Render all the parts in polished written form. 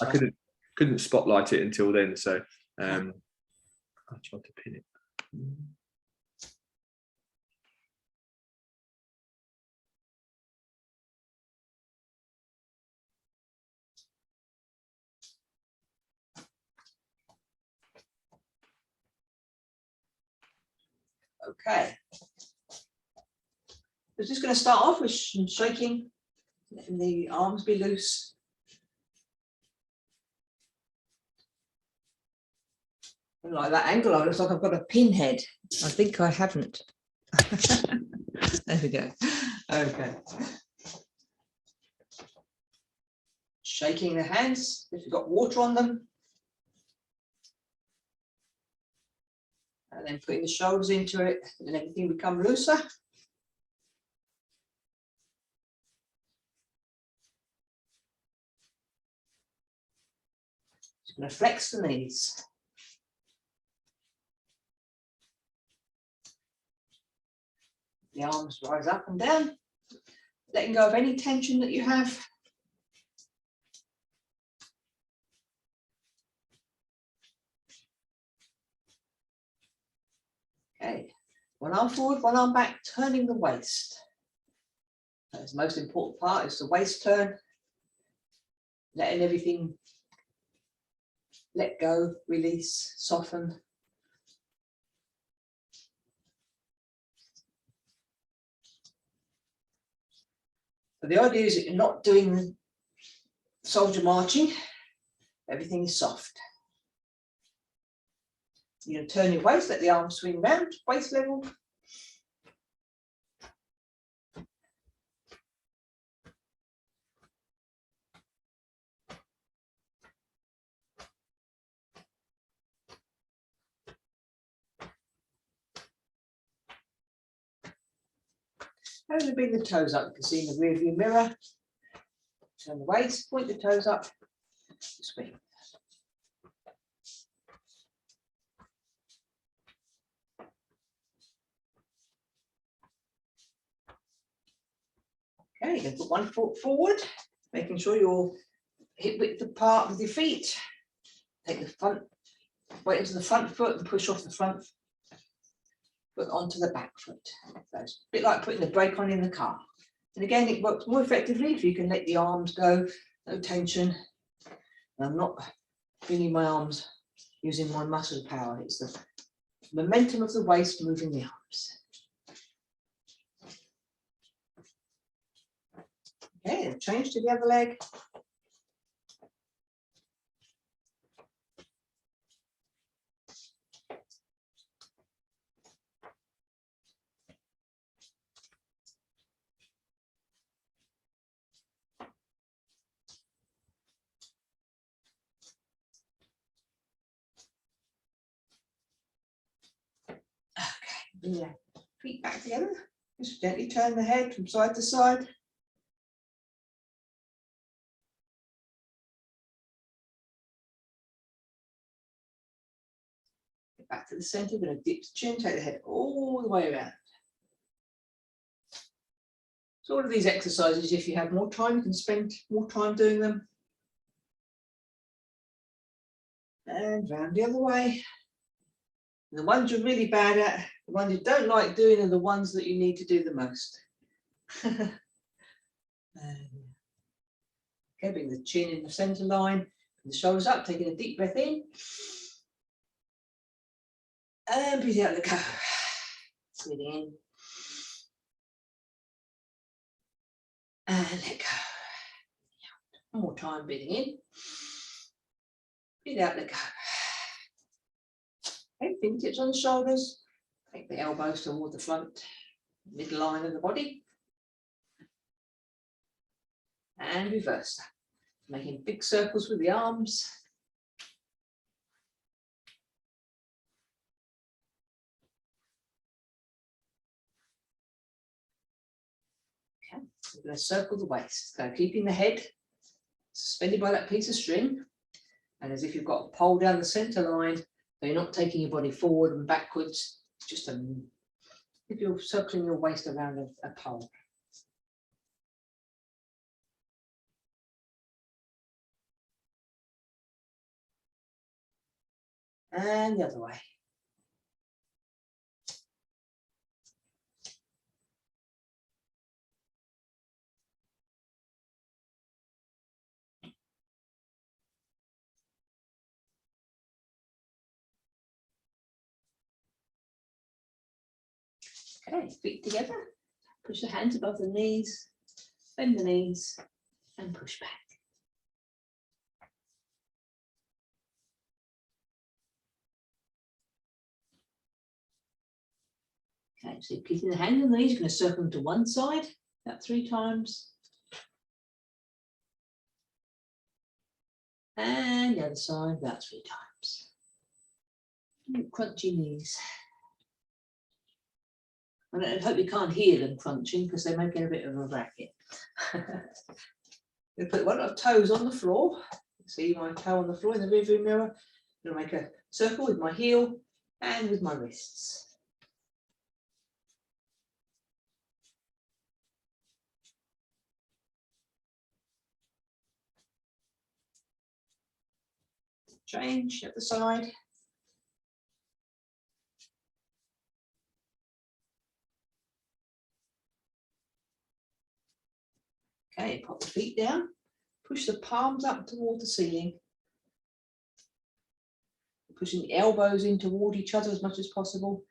I couldn't spotlight it until then, so I tried to pin it. Okay. We're just going to start off with some shaking, letting the arms be loose. I like that angle. It looks like I've got a pinhead. I think I haven't. There we go. Okay. Shaking the hands if you've got water on them. And then putting the shoulders into it, and everything become looser. Just going to flex the knees. The arms rise up and down, letting go of any tension that you have. Okay, one arm forward, one arm back, turning the waist. That's the most important part, is the waist turn, letting everything let go, release, soften. But the idea is that you're not doing the soldier marching, everything is soft. You're going to turn your waist, let the arms swing round, waist level. And then bring the toes up. You can see in the rear view mirror. Turn the waist, point the toes up, swing. Okay, you're going to put one foot forward, making sure you're hip width apart with your feet. Take the front weight into the front foot and push off the front foot onto the back foot. So it's a bit like putting the brake on in the car. And again, it works more effectively if you can let the arms go, no tension. And I'm not bringing my arms using my muscle power. It's the momentum of the waist moving the arms. Okay, and change to the other leg. Bring your feet back together. Just gently turn the head from side to side. Get back to the centre, we're going to dip the chin, take the head all the way around. So all of these exercises, if you have more time, you can spend more time doing them. And round the other way. And the ones you're really bad at, the ones you don't like doing, are the ones that you need to do the most. Okay, bring the chin in the centre line, the shoulders up, taking a deep breath in. And breathe out, let go. Breathing in. And let go. One more time, breathing in. Breathe out, let go. Okay, fingertips on the shoulders. Take the elbows toward the front, midline of the body. And reverse that. Making big circles with the arms. Okay, we're going to circle the waist. So keeping the head suspended by that piece of string. And as if you've got a pole down the centre line, so you're not taking your body forward and backwards. It's just if you're circling your waist around a pole. And the other way. Okay, feet together. Push the hands above the knees, bend the knees, and push back. Okay, so keeping the hand on the knees, you're going to circle them to one side, about 3 times. And the other side, about 3 times. Crunchy knees. I hope you can't hear them crunching because they're making a bit of a racket. I'm going to put one of the toes on the floor. See my toe on the floor in the rearview mirror. I'm going to make a circle with my heel and with my wrists. Change at the side. Okay, pop the feet down. Push the palms up toward the ceiling. Pushing the elbows in toward each other as much as possible.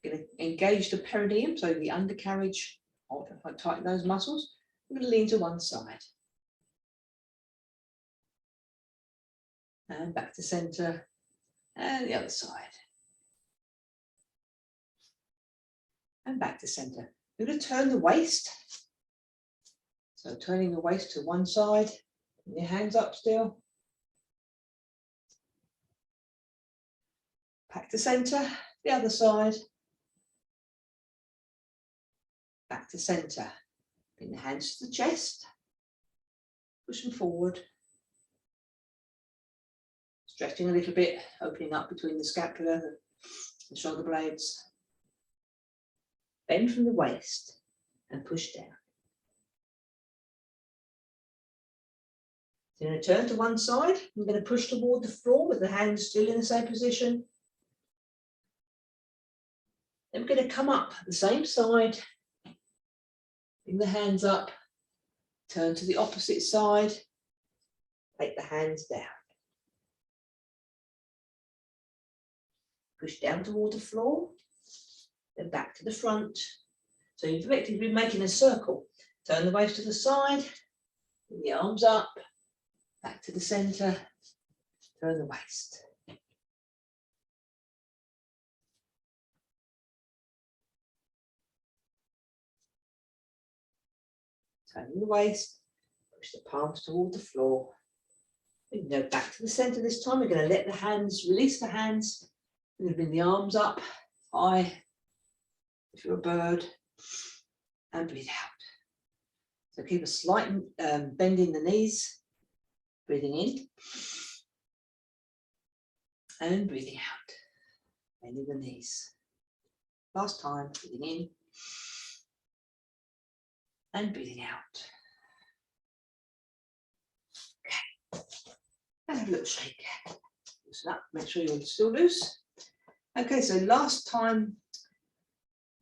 Going to engage the perineum, so the undercarriage. I'll tighten those muscles. I'm going to lean to one side. And back to center. And the other side. And back to center. We're going to turn the waist. So turning the waist to one side. Your hands up still. Back to center. The other side. Back to center. Bring the hands to the chest. Push them forward. Stretching a little bit, opening up between the scapula, the shoulder blades. Bend from the waist and push down. So you're going to turn to one side. I'm going to push toward the floor with the hands still in the same position. Then we're going to come up the same side. Bring the hands up. Turn to the opposite side. Take the hands down. Push down toward the floor, then back to the front. So you've effectively been making a circle. Turn the waist to the side, bring the arms up, back to the center, turn the waist. Turn the waist, push the palms toward the floor. We can go back to the center this time. We're going to let the hands, release the hands. We're going to bring the arms up high, if you're a bird, and breathe out. So keep a slight bend in the knees, breathing in, and breathing out, bending the knees. Last time, breathing in, and breathing out. Okay, and have a little shake. Loosen up, make sure you're still loose. Okay, so last time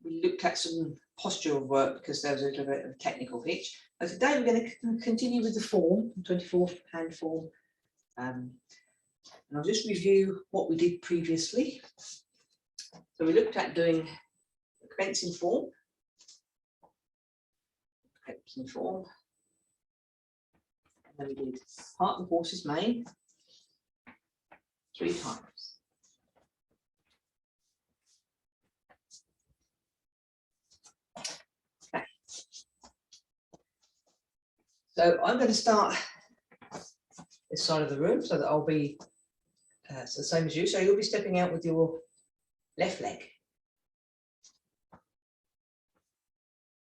we looked at some postural work because there was a little bit of a technical hitch. But today we're going to continue with the form, 24 hand form. And I'll just review what we did previously. So we looked at doing the commencing form. And then we did part of the horse's mane 3 times. Okay. So I'm going to start this side of the room so that I'll be so the same as you. So you'll be stepping out with your left leg.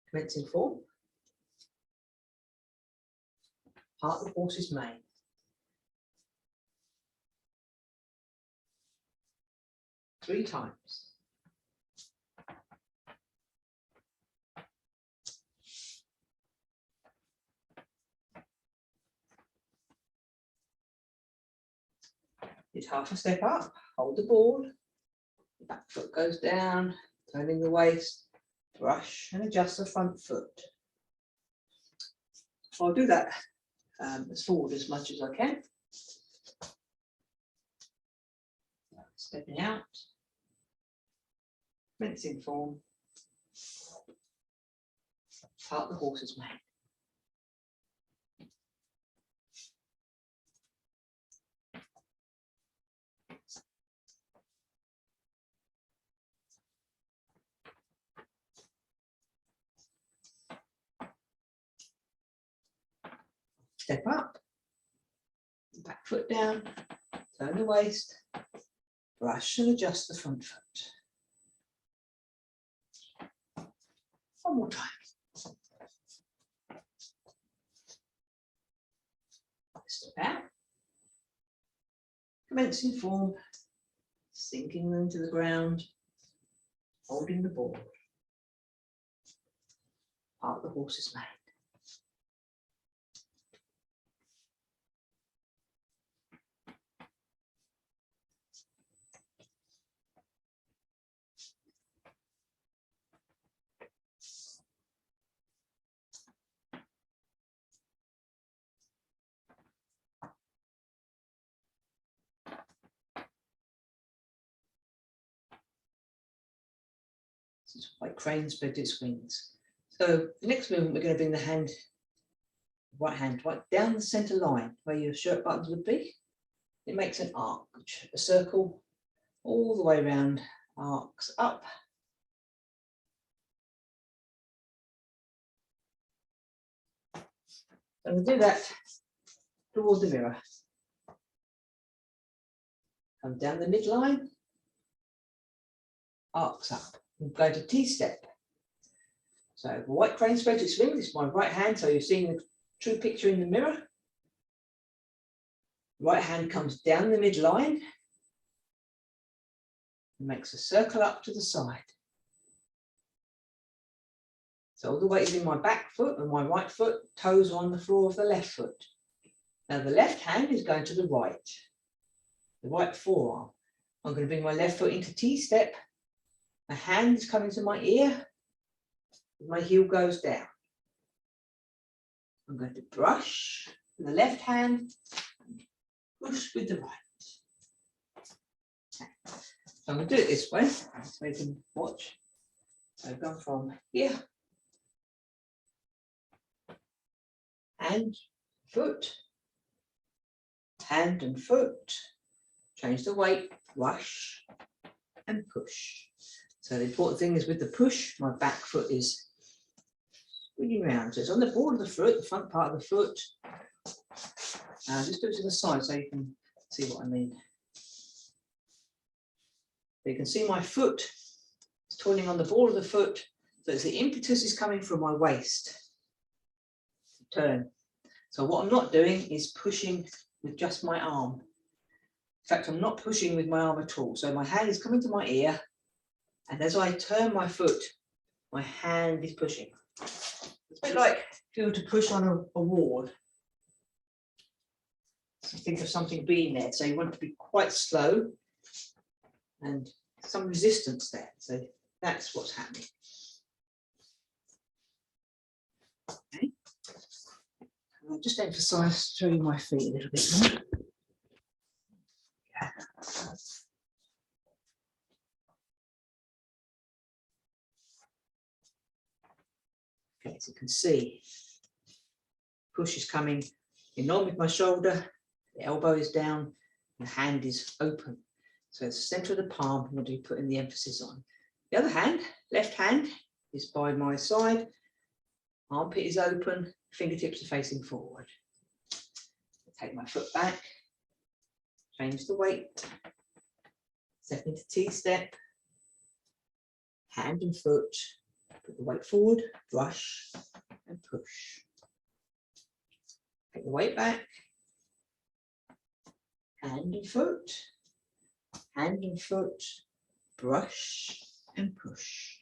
Commencing form. Part of the horse's mane. Three times. Did half a step up, hold the board, the back foot goes down, turning the waist, brush and adjust the front foot. So I'll do that as forward as much as I can. Stepping out, rinsing form, part the horse's mane. Step up, back foot down, turn the waist, brush and adjust the front foot. One more time. Step out, commencing form, sinking into the ground, holding the board, part the horse's mane. This is like crane spread its wings. So the next movement, we're going to bring the hand, right hand, right down the centre line where your shirt buttons would be. It makes an arc, a circle all the way around, arcs up. And we'll do that towards the mirror. Come down the midline, arcs up. We'll go to T-step. So white crane spread its wings. This is my right hand, so you're seeing the true picture in the mirror. Right hand comes down the midline and makes a circle up to the side. So all the weight is in my back foot and my right foot, toes on the floor of the left foot. Now the left hand is going to the right forearm. I'm going to bring my left foot into T-step. My hand is coming to my ear. My heel goes down. I'm going to brush with the left hand, push with the right. Okay. So I'm going to do it this way, so you can watch. So I've gone from here, hand, foot, hand and foot, change the weight, brush and push. So the important thing is with the push, my back foot is swinging round. So it's on the board of the foot, the front part of the foot. Just do it to the side so you can see what I mean. So you can see my foot is turning on the ball of the foot. So it's the impetus is coming from my waist. Turn. So what I'm not doing is pushing with just my arm. In fact, I'm not pushing with my arm at all. So my hand is coming to my ear. And as I turn my foot, my hand is pushing. It's a bit like if you were to push on a ward. So think of something being there. So you want to be quite slow and some resistance there. So that's what's happening. Okay. I'll just emphasize showing my feet a little bit more. Yeah. Okay, as you can see, push is coming in on with my shoulder, the elbow is down, the hand is open. So it's the centre of the palm, I'm going to be putting the emphasis on. The other hand, left hand, is by my side, armpit is open, fingertips are facing forward. Take my foot back, change the weight, step into T-step, hand and foot, put the weight forward, brush and push. Take the weight back, hand and foot, brush and push.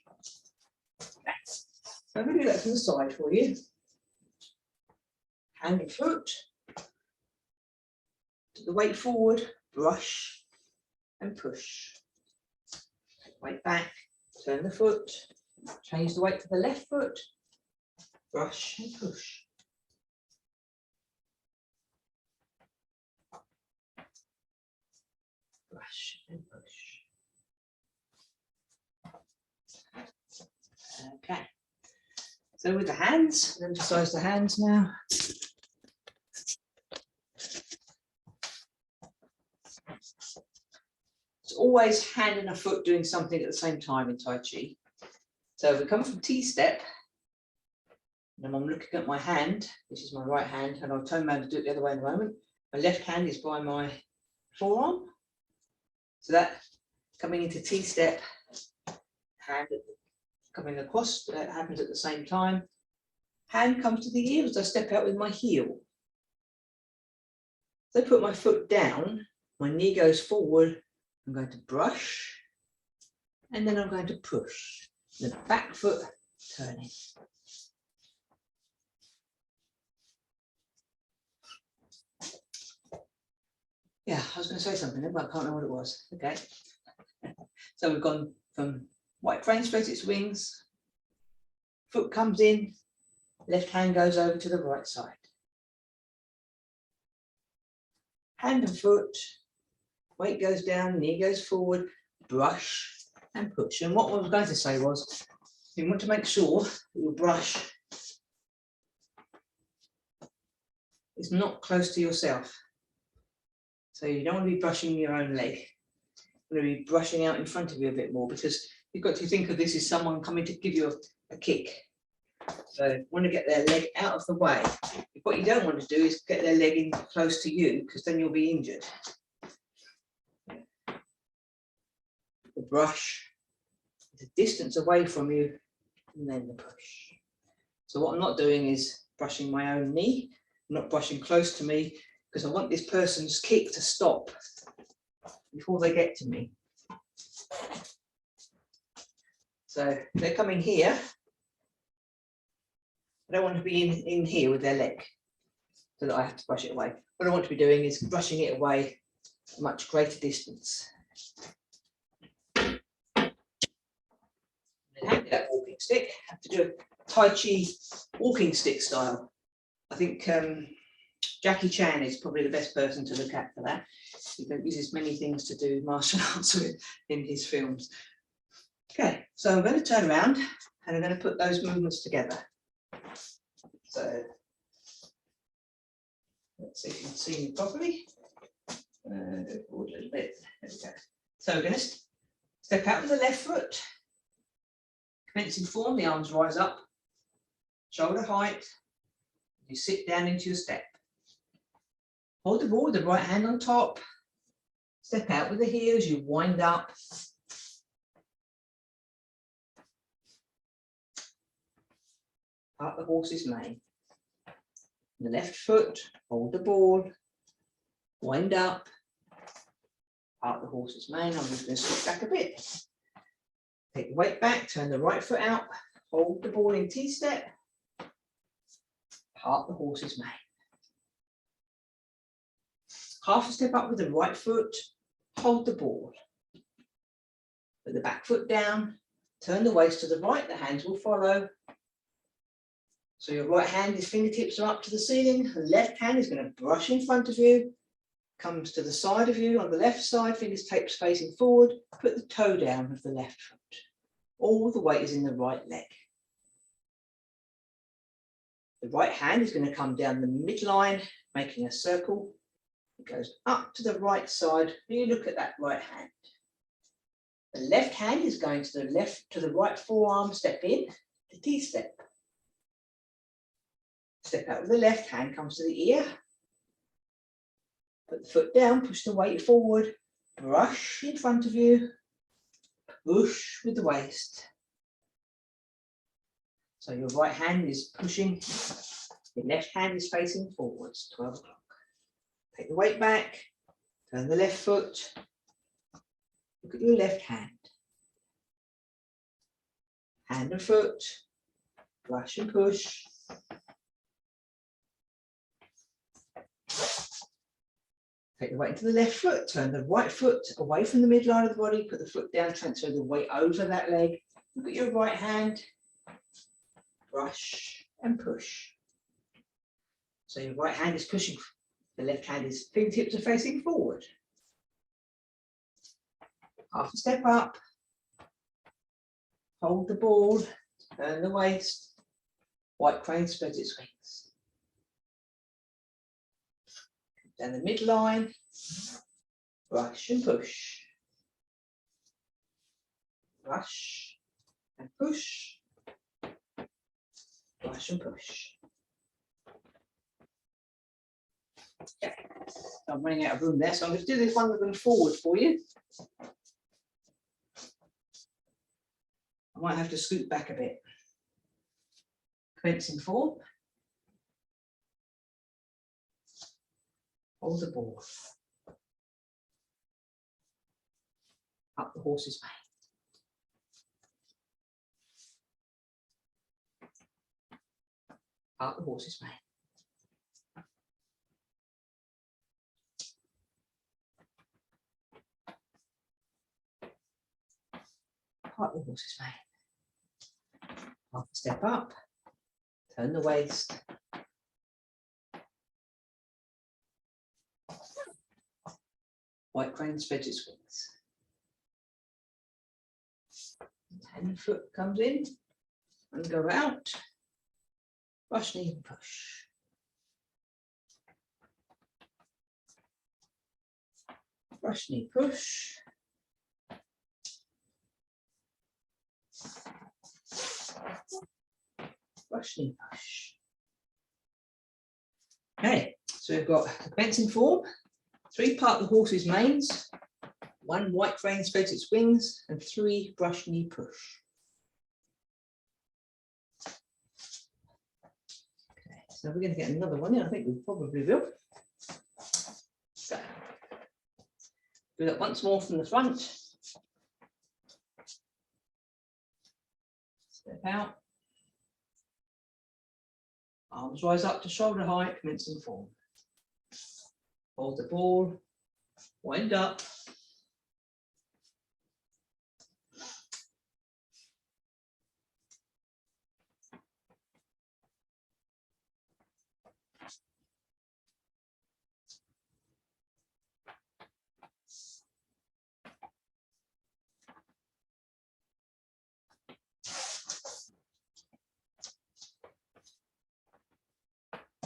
So I'm going to do that to the side for you. Hand and foot, put the weight forward, brush and push. Weight back, turn the foot, change the weight to the left foot, brush and push. Brush and push. Okay. So with the hands, emphasize the hands now. It's always hand and a foot doing something at the same time in Tai Chi. So we come from T-step, and I'm looking at my hand, this is my right hand, and I'll turn around and do it the other way in a moment. My left hand is by my forearm. So that coming into T-step, hand coming across, that happens at the same time. Hand comes to the ear as I step out with my heel. So I put my foot down, my knee goes forward, I'm going to brush, and then I'm going to push. The back foot turning. Yeah, I was going to say something, but I can't remember what it was. Okay. So we've gone from white crane spreads its wings, foot comes in, left hand goes over to the right side. Hand and foot, weight goes down, knee goes forward, brush and push. And what I was going to say was, you want to make sure that your brush is not close to yourself. So you don't want to be brushing your own leg. You're going to be brushing out in front of you a bit more, because you've got to think of this as someone coming to give you a kick. So you want to get their leg out of the way. What you don't want to do is get their leg in close to you, because then you'll be injured. The brush is a distance away from you, and then the push. So what I'm not doing is brushing my own knee, I'm not brushing close to me, because I want this person's kick to stop before they get to me. So they're coming here. I don't want to be in here with their leg so that I have to brush it away. What I want to be doing is brushing it away a much greater distance. And hand that walking stick, have to do a Tai Chi walking stick style. I think Jackie Chan is probably the best person to look at for that. He uses many things to do martial arts with in his films. Okay, so I'm going to turn around and I'm going to put those movements together. So let's see if you can see me properly. Go forward a little bit. There we go. So we're going to step out with the left foot. Commencing form, the arms rise up, shoulder height. You sit down into your step. Hold the ball with the right hand on top. Step out with the heels, you wind up. Part the horse's mane. The left foot, hold the ball, wind up. Part the horse's mane. I'm just going to slip back a bit. Take the weight back, turn the right foot out, hold the ball in T-step. Part the horse's mane. Half a step up with the right foot, hold the ball. Put the back foot down, turn the waist to the right, the hands will follow. So your right hand, his fingertips are up to the ceiling, the left hand is going to brush in front of you, comes to the side of you on the left side, fingers tapes facing forward, put the toe down of the left foot. All the weight is in the right leg. The right hand is going to come down the midline, making a circle. It goes up to the right side. You look at that right hand. The left hand is going to the left, to the right forearm, step in, the T-step. Step out with the left hand, comes to the ear. Put the foot down, push the weight forward, brush in front of you, push with the waist. So your right hand is pushing, your left hand is facing forwards, 12 o'clock. Take the weight back, turn the left foot, look at your left hand. Hand and foot, brush and push. Take the weight into the left foot, turn the right foot away from the midline of the body, put the foot down, transfer the weight over that leg. Look at your right hand, brush and push. So your right hand is pushing, the left hand is, fingertips are facing forward. Half a step up, hold the ball, turn the waist, white crane spreads its wings. Down the midline, brush and push. Brush and push. Brush and push. Okay, I'm running out of room there, so I'm going to do this one with them forward for you. I might have to scoot back a bit. Commencing form. Hold the ball. Up the horse's mane. Up the horse's mane. Up the horse's mane. Half a step up. Turn the waist. White crane spreads its wings. And foot comes in and go out. Brush, knee and push. Brush, knee, push. Brush, knee, push. Okay, so we've got the fencing form, 3 part the horse's manes, 1 white crane spreads its wings, and 3 brush, knee, push. Okay, so we're going to get another one in. I think we probably will. So, do that once more from the front. Step out. Arms rise up to shoulder height, commencing form. Hold the ball, wind up.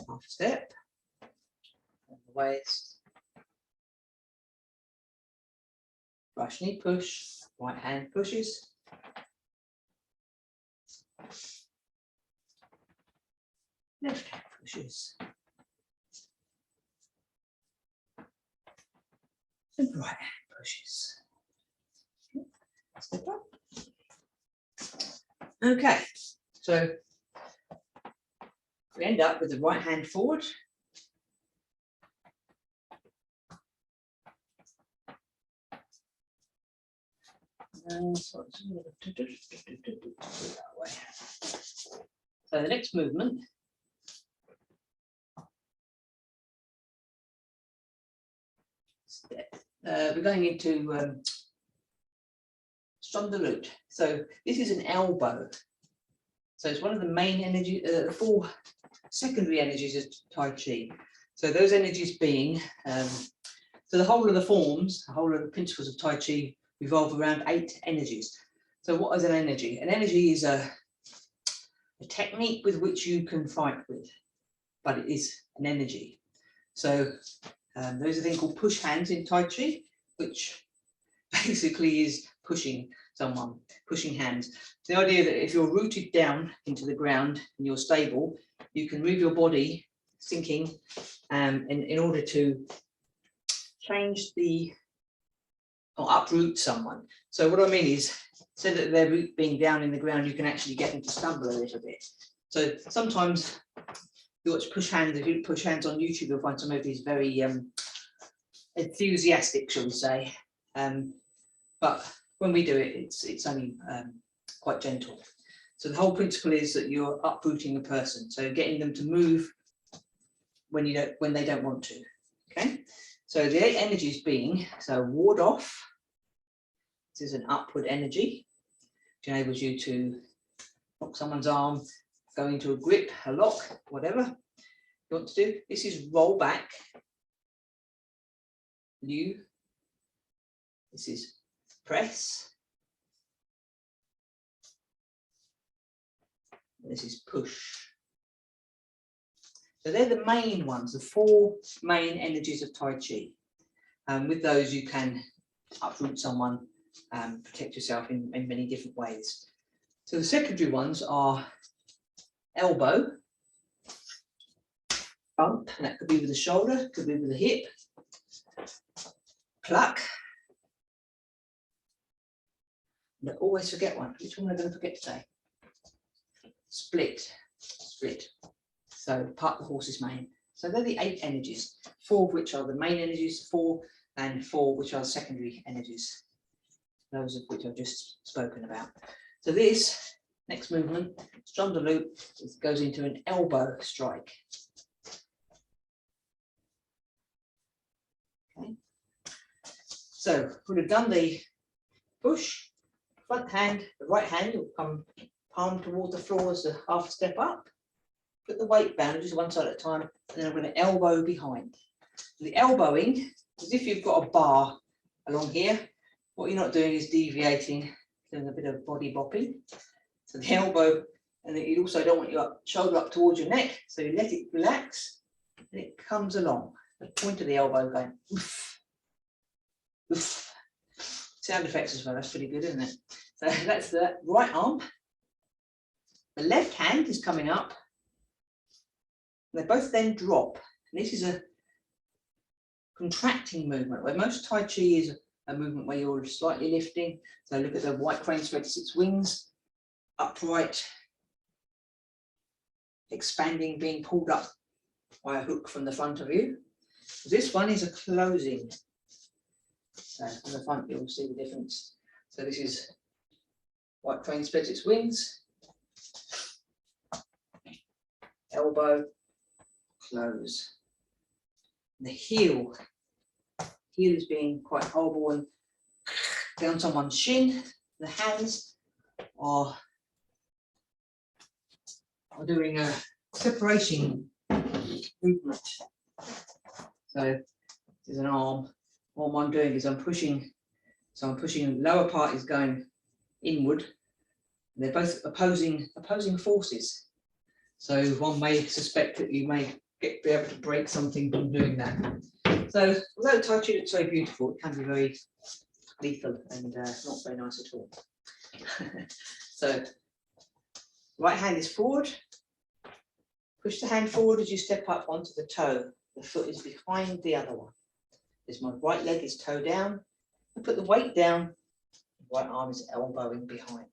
Half step, and the waist, brush, knee, push, right hand pushes, left hand pushes, and right hand pushes. Step up. Okay, so we end up with the right hand forward. So the next movement we're going into strong the root. So this is an elbow. So it's one of the main energy, 4 secondary energies of Tai Chi. So those energies being, so the whole of the forms, the whole of the principles of Tai Chi revolve around 8 energies. So what is an energy? An energy is a technique with which you can fight with, but it is an energy. So there is a thing called push hands in Tai Chi, which basically is pushing someone, pushing hands. The idea that if you're rooted down into the ground and you're stable, you can move your body sinking in order to change the, or uproot someone. So what I mean is, so that their root being down in the ground, you can actually get them to stumble a little bit. So sometimes you watch push hands, if you push hands on YouTube, you'll find some of these very enthusiastic, shall we say. But when we do it, it's only quite gentle. So the whole principle is that you're uprooting a person, so getting them to move when they don't want to. Okay, So the 8 energies being, so ward off, this is an upward energy, which enables you to knock someone's arm, go into a grip, a lock, whatever you want to do. This is roll back, liu. This is press. This is push. So they're the main ones, the 4 main energies of Tai Chi. With those you can uproot someone, protect yourself in many different ways. So the secondary ones are elbow, bump, and that could be with the shoulder, could be with the hip, pluck. And I always forget one. Which one am I going to forget today? Split, split. So part the horse's mane. So they're the 8 energies, 4 of which are the main energies, 4 and 4 which are secondary energies. Those of which I've just spoken about. So this next movement, Strand the loop, goes into an elbow strike. Okay. So we'd have done the push, front hand, the right hand will come palm toward the floor as a half step up. Put the weight down just one side at a time, and then I'm going to elbow behind. The elbowing is if you've got a bar along here, what you're not doing is deviating, doing a bit of body bopping. So the elbow, and you also don't want your shoulder up towards your neck, so you let it relax, and it comes along. The point of the elbow going, oof, oof. Sound effects as well, that's pretty good, isn't it? So that's the right arm. The left hand is coming up. They both then drop. And this is a contracting movement, where most Tai Chi is a movement where you're slightly lifting. So look at the white crane spreads its wings, upright, expanding, being pulled up by a hook from the front of you. This one is a closing. So from the front, you'll see the difference. So this is white crane spreads its wings, elbow, close. The heel is being quite horrible and down someone's shin. The hands are doing a separation movement. So there's an arm. What I'm doing is I'm pushing. So I'm pushing. Lower part is going inward. They're both opposing forces. So one may suspect that you may be able to break something from doing that. So although Tai Chi looks very beautiful, it can be very lethal and not very nice at all. So right hand is forward. Push the hand forward as you step up onto the toe. The foot is behind the other one. As my right leg is toe down, I put the weight down. The right arm is elbowing behind.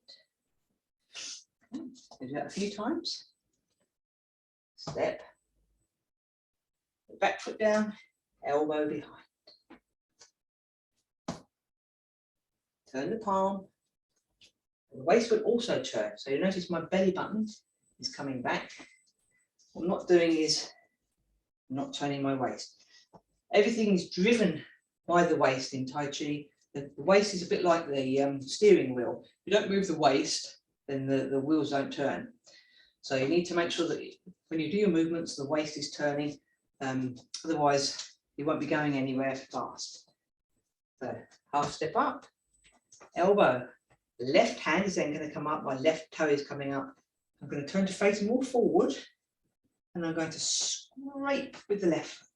Okay. Do that a few times. Step. The back foot down, elbow behind. Turn the palm. The waist will also turn. So you notice my belly button is coming back. What I'm not doing is I'm not turning my waist. Everything is driven by the waist in Tai Chi. The waist is a bit like the steering wheel. If you don't move the waist, then the wheels don't turn. So you need to make sure that when you do your movements, the waist is turning. Otherwise, you won't be going anywhere fast. So half step up, elbow. Left hand is then going to come up. My left toe is coming up. I'm going to turn to face more forward, and I'm going to scrape with the left foot.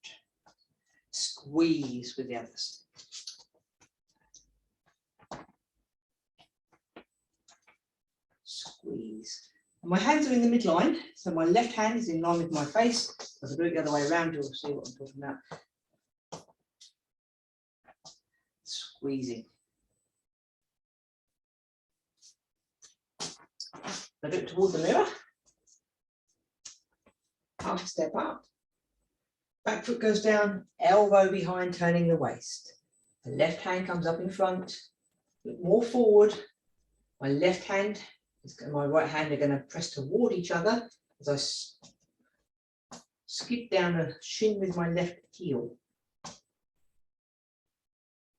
Squeeze with the others. Squeeze. And my hands are in the midline, so my left hand is in line with my face. If I do it the other way around, you'll see what I'm talking about. Squeezing. I do it toward the mirror. Half step up. Back foot goes down, elbow behind, turning the waist. The left hand comes up in front, look more forward. My left hand and my right hand are going to press toward each other as I skip down the shin with my left heel.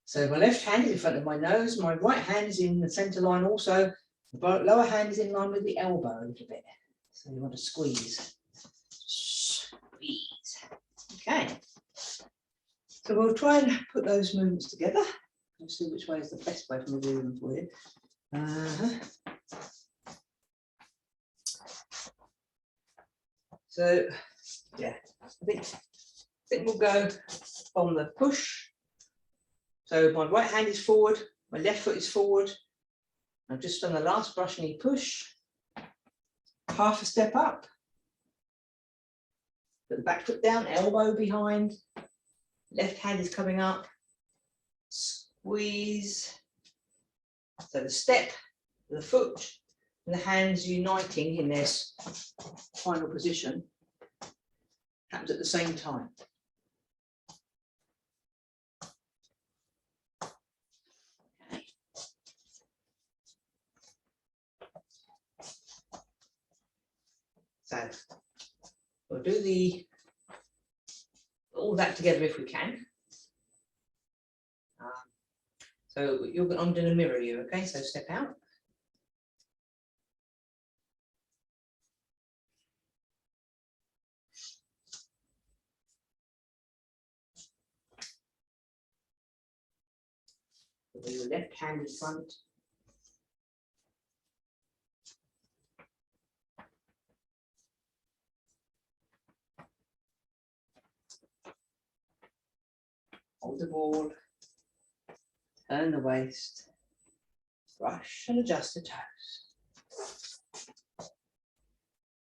So my left hand is in front of my nose, my right hand is in the centre line also. The lower hand is in line with the elbow a little bit. So you want to squeeze. Squeeze. Okay. So we'll try and put those movements together and see which way is the best way for me to do them for you. So yeah, I think we'll go on the push. So my right hand is forward, my left foot is forward. I've just done the last brush knee push. Half a step up. Put the back foot down, elbow behind. Left hand is coming up. Squeeze. So the step, the foot, and the hands uniting in this final position happens at the same time. Okay. So we'll do all that together if we can. So I'm going to mirror you, okay? So step out. With your left hand in front. Hold the ball. Turn the waist. Brush and adjust the toes.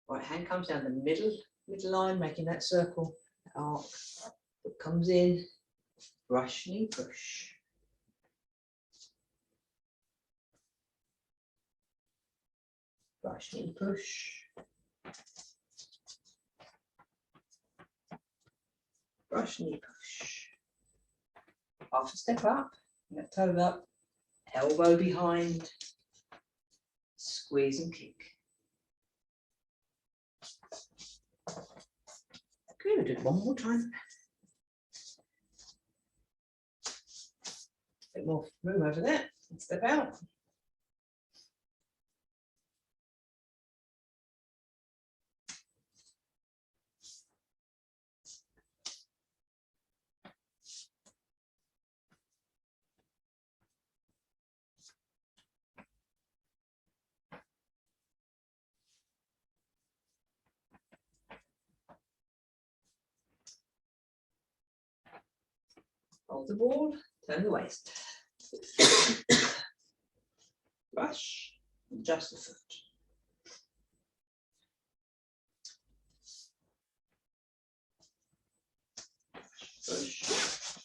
Right hand comes down the middle line, making that circle, that arc. Foot comes in. Brush, knee, push. Brush, knee, push. Brush, knee, push. Half a step up, that toe up, elbow behind, squeeze and kick. Okay, we'll do it one more time. Bit more room over there, and step out. Hold the ball, turn the waist. Brush, adjust the foot. Push.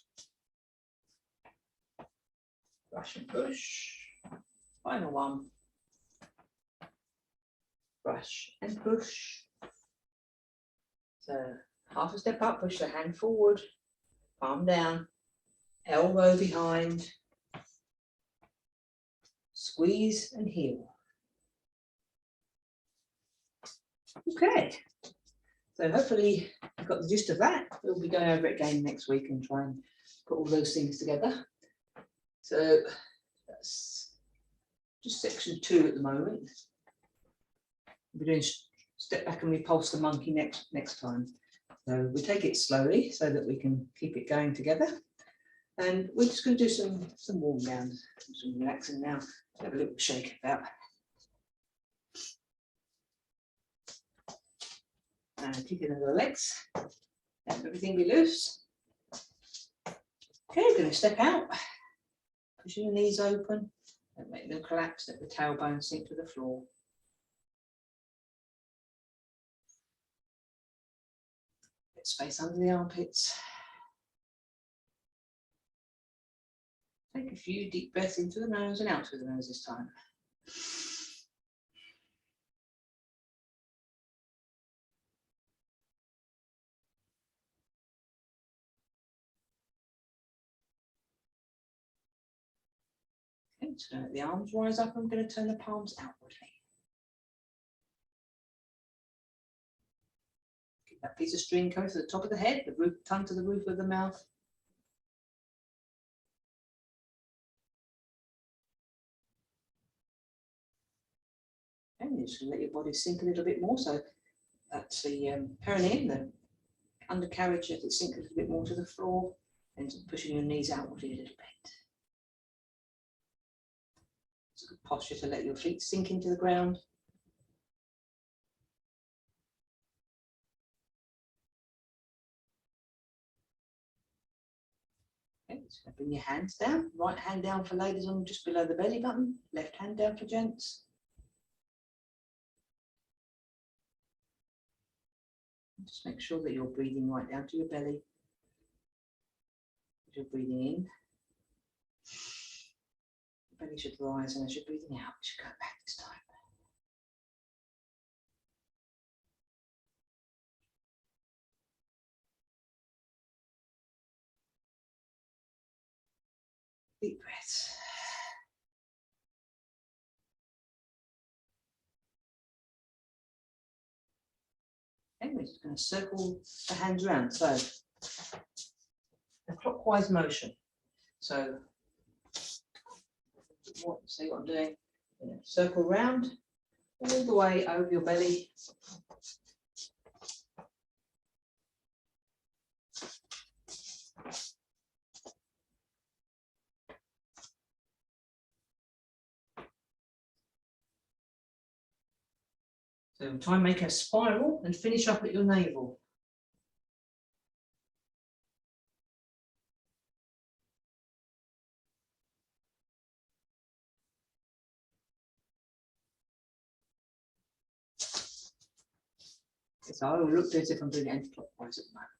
Brush and push. Final one. Brush and push. So half a step up, push the hand forward, palm down, elbow behind, squeeze and heel. Okay, so hopefully you've got the gist of that. We'll be going over it again next week and try and put all those things together. So that's just section 2 at the moment. We're doing step back and repulse the monkey next time. So we take it slowly so that we can keep it going together. And we're just going to do some warm downs, some relaxing now. Have a little shake about. And kick into the legs. Let everything be loose. Okay, we're going to step out. Pushing the knees open. Don't make them collapse. Let the tailbone sink to the floor. Get space under the armpits. Take a few deep breaths into the nose and out through the nose this time. Okay, so let the arms rise up. I'm going to turn the palms outwardly. Keep that piece of string coming to the top of the head, the tongue to the roof of the mouth. And you're just going to let your body sink a little bit more. So that's the perineum, the undercarriage, let it sink a little bit more to the floor, and pushing your knees outward a little bit. It's a good posture to let your feet sink into the ground. Okay, so bring your hands down. Right hand down for ladies on just below the belly button. Left hand down for gents. Just make sure that you're breathing right down to your belly. As you're breathing in, your belly should rise, and as you're breathing out, it should go back this time. Deep breaths. Okay, we're just going to circle the hands around. So, a clockwise motion. So, see what I'm doing? Circle round all the way over your belly. So try and make a spiral and finish up at your navel. So I will look as if I'm doing it anti-clockwise at the moment.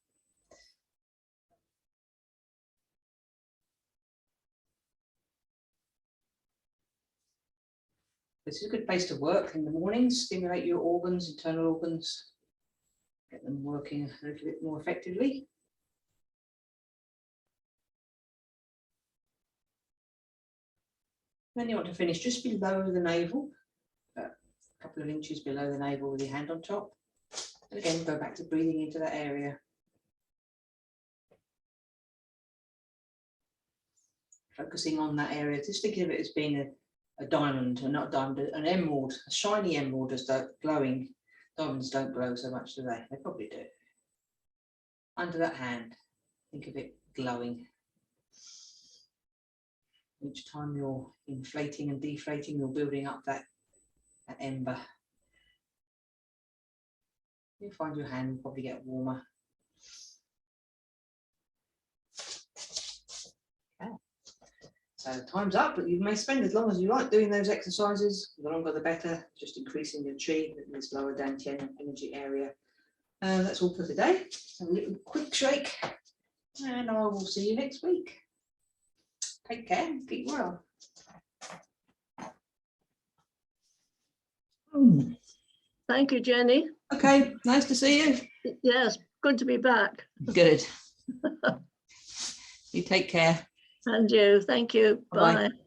This is a good place to work in the mornings, stimulate your organs, internal organs, get them working a little bit more effectively. Then you want to finish just below the navel, a couple of inches below the navel with your hand on top. And again, go back to breathing into that area. Focusing on that area, just thinking of it as being a diamond, or not a diamond, an emerald, a shiny emerald, just glowing. Diamonds don't glow so much, do they? They probably do. Under that hand, think of it glowing. Each time you're inflating and deflating, you're building up that ember. You'll find your hand will probably get warmer. Okay. So time's up, but you may spend as long as you like doing those exercises. The longer the better, just increasing your chi in this lower dantian energy area. That's all for today. A little quick shake, and I will see you next week. Take care, keep well. Thank you, Jenny. Okay, nice to see you. Yes, good to be back. Good. You take care. And you. Thank you. Bye-bye. Bye.